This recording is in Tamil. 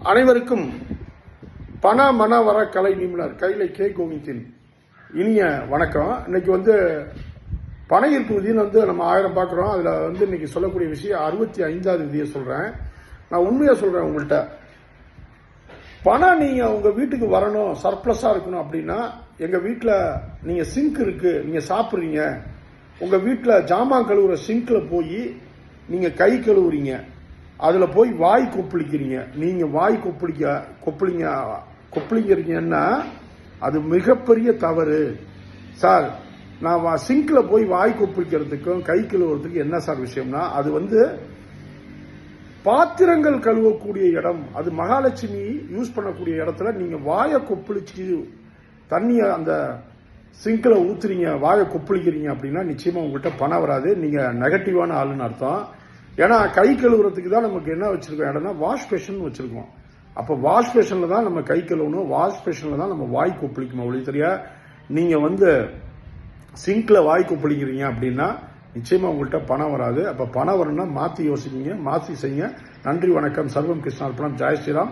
அனைவருக்கும் பண மன வர கலை நிபுணர் கைலை கே கோவிந்தின் இனிய வணக்கம். இன்னைக்கு பண ஈர்ப்பு விதின்னு நம்ம 1000 பார்க்குறோம். அதில் இன்னைக்கு சொல்லக்கூடிய விஷயம் 65வது விதியை சொல்கிறேன். நான் உண்மையாக சொல்கிறேன் உங்கள்கிட்ட. பணம் நீங்கள் உங்கள் வீட்டுக்கு வரணும், சர்ப்ளஸாக இருக்கணும் அப்படின்னா, எங்கள் வீட்டில் நீங்கள் சிங்க் இருக்குது, நீங்கள் சாப்பிட்றீங்க, உங்கள் வீட்டில் ஜாமான் கழுவுற சிங்கில் போய் நீங்கள் கை கழுவுறீங்க, அதில் போய் வாய் கொப்பளிக்கிறீங்க, நீங்கள் வாய் கொப்பளிக்கிறீங்கன்னா அது மிகப்பெரிய தவறு சார். நான் சிங்கில் போய் வாய் கொப்பளிக்கிறதுக்கும் கை கழுவுறதுக்கும் என்ன சார் விஷயம்னா, அது பாத்திரங்கள் கழுவக்கூடிய இடம், அது மகாலட்சுமி யூஸ் பண்ணக்கூடிய இடத்துல நீங்க வாயை கொப்பளிச்சு தண்ணிய அந்த சிங்கில் ஊத்துறீங்க, வாயை கொப்பளிக்கிறீங்க அப்படின்னா நிச்சயமா உங்கள்கிட்ட பணம் வராது. நீங்க நெகட்டிவான ஆளுன்னு அர்த்தம். ஏன்னா கை கழுவுறதுக்கு தான் நமக்கு என்ன வச்சிருக்கோம் இடம்னா வாஷ் பேஷன் வச்சிருக்கோம். அப்ப வாஷ் பேஷன்ல தான் நம்ம கை கழுவணும், வாஷ் பேஷன்ல தான் நம்ம வாய் கொப்பளிக்கணும். ஒளி தெரியா நீங்க சிங்க்ல வாய் கொப்பளிக்கிறீங்க அப்படின்னா நிச்சயமா உங்கள்கிட்ட பணம் வராது. அப்ப பணம் வரணும்னா மாத்தி யோசிக்கீங்க, மாத்தி செய்யுங்க. நன்றி, வணக்கம். சர்வம் கிருஷ்ணார்ப்பணம். ஜெய் ஸ்ரீராம்.